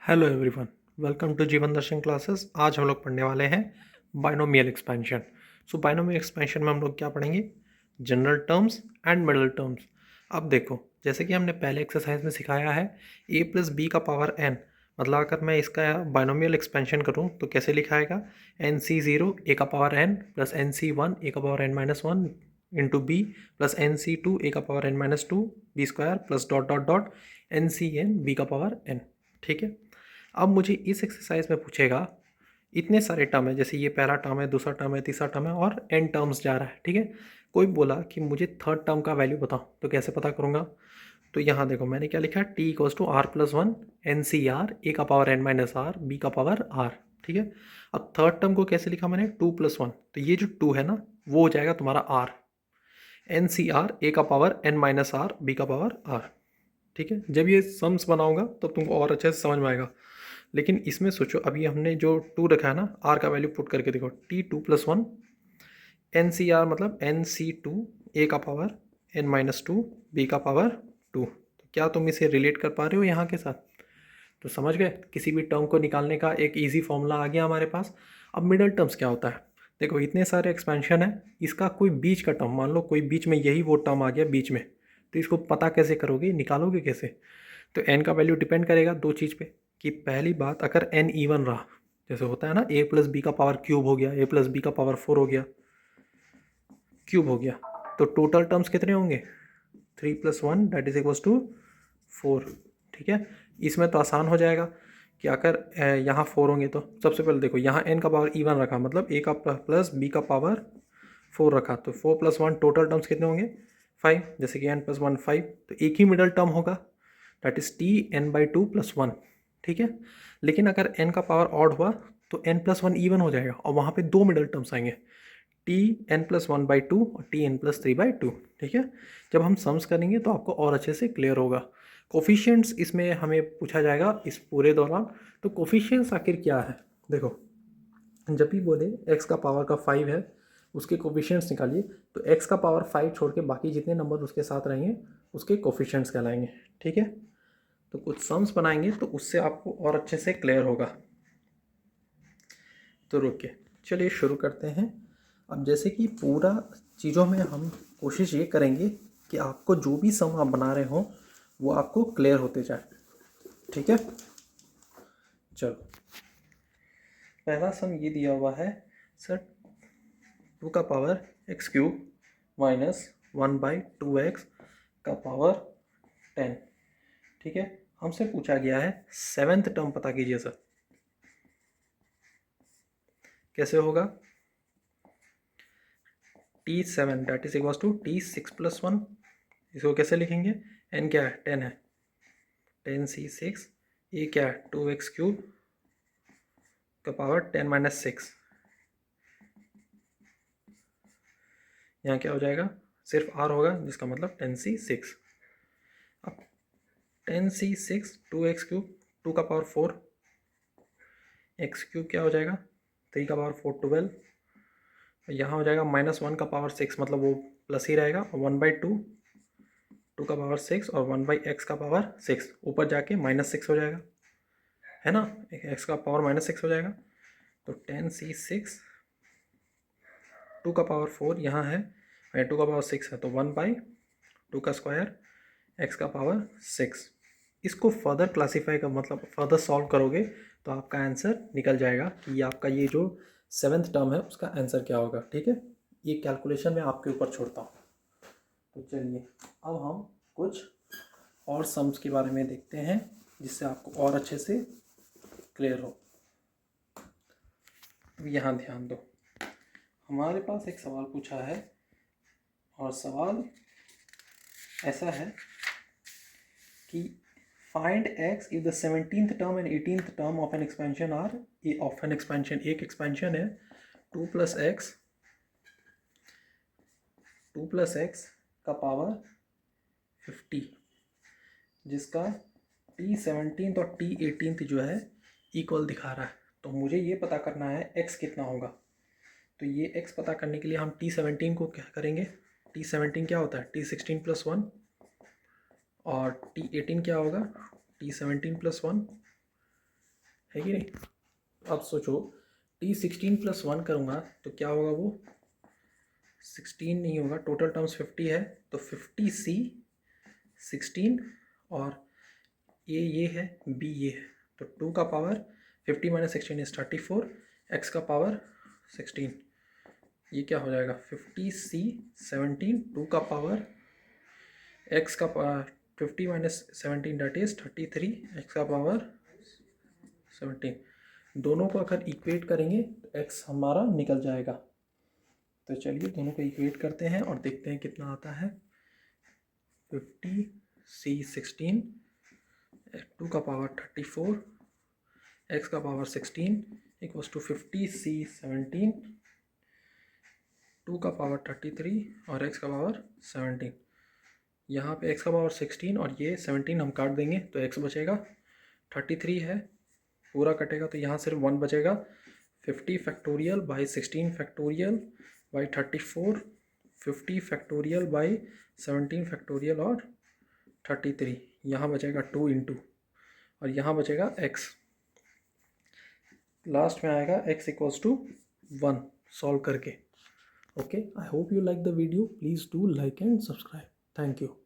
Hello everyone, welcome to जीवन दर्शन classes. आज हम लोग पढ़ने वाले हैं बाइनोमियल एक्सपेंशन। बाइनोमियल एक्सपेंशन में हम लोग क्या पढ़ेंगे? General terms and middle terms. अब देखो, जैसे कि हमने पहले एक्सरसाइज में सिखाया है, a प्लस बी का पावर n, मतलब अगर मैं इसका बाइनोमियल एक्सपेंशन करूँ तो कैसे लिखाएगा? एन सी ज़ीरो ए का power n plus N C one A का power n minus one into B plus N सी टू ए का power n minus two B square plus dot dot dot N C N B का power n। ठीक है। अब मुझे इस exercise में पूछेगा, इतने सारे टर्म है, जैसे ये पहला टर्म है, दूसरा टर्म है, तीसरा टर्म है और एन टर्म्स जा रहा है। ठीक है। कोई बोला कि मुझे थर्ड टर्म का वैल्यू बताओ, तो कैसे पता करूंगा? तो यहाँ देखो, मैंने क्या लिखा है, T equals to R plus one N C R A का power N minus R B का पावर आर। ठीक है। अब थर्ड टर्म को कैसे लिखा मैंने? टू प्लस वन, तो ये जो टू है ना, वो हो जाएगा तुम्हारा r, n C R A का power N minus R B का पावर आर। ठीक है। जब ये सम्स बनाऊंगा तब तुमको और अच्छे से समझ में आएगा। लेकिन इसमें सोचो, अभी हमने जो टू रखा है ना, आर का वैल्यू पुट करके देखो, t two plus one N C r मतलब एन सी टू ए का power N minus two b का पावर टू। तो क्या तुम इसे रिलेट कर पा रहे हो यहाँ के साथ? तो समझ गए, किसी भी टर्म को निकालने का एक इजी फॉर्मूला आ गया हमारे पास। अब मिडल टर्म्स क्या होता है? देखो, इतने सारे एक्सपेंशन है, इसका कोई बीच का टर्म, मान लो कोई बीच में यही वो टर्म आ गया बीच में, तो इसको पता कैसे करोगे, निकालोगे कैसे? तो एन का वैल्यू डिपेंड करेगा दो चीज़ पे, कि पहली बात, अगर एन इवन रहा, जैसे होता है ना, ए प्लस बी का पावर क्यूब हो गया, ए प्लस बी का पावर फोर हो गया, क्यूब हो गया, तो टोटल टर्म्स कितने होंगे? Three plus one that is equals to four. ठीक है। इसमें तो आसान हो जाएगा कि अगर यहाँ फोर होंगे, तो सबसे पहले देखो, यहाँ एन का पावर इवन रखा, मतलब ए का प्लस बी का पावर फोर रखा, तो four plus one total terms कितने होंगे? फाइव। जैसे कि एन प्लस वन फाइव, तो एक ही मिडल टर्म होगा, that is t n by two plus one. ठीक है। लेकिन अगर एन का पावर ऑड हुआ तो एन प्लस वन इवन हो जाएगा और वहाँ पे दो मिडल टर्म्स आएंगे, T N plus one by two और T N plus three by two. ठीक है। जब हम सम्स करेंगे तो आपको और अच्छे से क्लियर होगा। कोफिशिएंट्स इसमें हमें पूछा जाएगा इस पूरे दौरान। तो कोफिशिएंट्स आखिर क्या है? देखो, जब भी बोले एक्स का पावर का फाइव है, उसके कोफिशिएंट्स निकालिए, तो एक्स का पावर फाइव छोड़ के बाकी जितने नंबर उसके साथ रहेंगे उसके कोफिशिएंट्स कहलाएंगे। ठीक है। तो कुछ सम्स बनाएंगे तो उससे आपको और अच्छे से क्लियर होगा। तो रुकिए, चलिए शुरू करते हैं। अब जैसे कि पूरा चीज़ों में हम कोशिश ये करेंगे कि आपको जो भी सम आप बना रहे हो वो आपको क्लियर होते जाए। ठीक है। चलो, पहला सम ये दिया हुआ है, सर टू का power x cube minus one by to x का पावर टेन। ठीक है। हमसे पूछा गया है सेवेंथ टर्म पता कीजिए सर। कैसे होगा? T seven that is equals to t six plus one. इसको कैसे लिखेंगे? एन क्या है? टेन है, टेन सी सिक्स, ये क्या है? टू एक्स क्यूब का पावर टेन माइनस सिक्स। यहाँ क्या हो जाएगा? सिर्फ आर होगा, जिसका मतलब टेन सी सिक्स। अब ten c six two x cube, two का पावर फोर, एक्स क्यूब क्या हो जाएगा? थ्री का पावर फोर ट्वेल्व। यहाँ हो जाएगा माइनस वन का पावर सिक्स, मतलब वो प्लस ही रहेगा, और वन बाई टू, टू का पावर सिक्स और वन बाई एक्स का पावर सिक्स, ऊपर जाके माइनस सिक्स हो जाएगा, है ना, एक्स का पावर माइनस सिक्स हो जाएगा। तो टेन सी सिक्स, टू का पावर फोर यहाँ है, टू का पावर सिक्स है, तो वन बाई टू का स्क्वायर एक्स का पावर सिक्स। इसको फर्दर क्लासीफाई का मतलब फर्दर सॉल्व करोगे तो आपका आंसर निकल जाएगा कि ये आपका ये जो सेवेंथ टर्म है उसका आंसर क्या होगा। ठीक है। ये कैलकुलेशन मैं आपके ऊपर छोड़ता हूँ। तो चलिए, अब हम कुछ और सम्स के बारे में देखते हैं जिससे आपको और अच्छे से क्लियर हो। अब यहाँ ध्यान दो, हमारे पास एक सवाल पूछा है और सवाल ऐसा है कि find x if the 17th term and 18th term of an expansion are. Of an expansion, एक एक्सपेंशन है टू प्लस एक्स का पावर 50, जिसका टी 17th और टी 18th जो है इक्वल दिखा रहा है। तो मुझे ये पता करना है एक्स कितना होगा। तो ये एक्स पता करने के लिए हम टी 17 को क्या करेंगे? टी 17 क्या होता है? टी 16 प्लस वन, और टी 18 क्या होगा? टी 17 प्लस वन है कि नहीं। अब सोचो t16 + 1 करूँगा तो क्या होगा, वो 16 नहीं होगा, टोटल टर्म्स 50 है तो 50c 16 और ये है b ये है, तो 2 का पावर 50 - 16 इज 34, x का पावर 16, ये क्या हो जाएगा 50c 17, 2 का पावर x का 50 - 17 दैट इज 33, x का पावर 17। दोनों को अगर इक्वेट करेंगे तो x हमारा निकल जाएगा। तो चलिए दोनों को इक्वेट करते हैं और देखते हैं कितना आता है। 50c 16, 2 का पावर 34, x का पावर 16 इक्वल्स टू 50c 17, 2 का पावर 33 और x का पावर 17। यहाँ पे x का पावर 16 और ये 17 हम काट देंगे तो x बचेगा, 33 है पूरा कटेगा तो यहाँ सिर्फ 1 बचेगा। 50 factorial by 16 factorial by 34, 50 factorial by 17 factorial और 33, यहाँ बचेगा 2 × और यहाँ बचेगा x, लास्ट में आएगा x इक्वल्स टू 1 सॉल्व करके। Okay, I hope you like the video, please do like and subscribe. Thank you.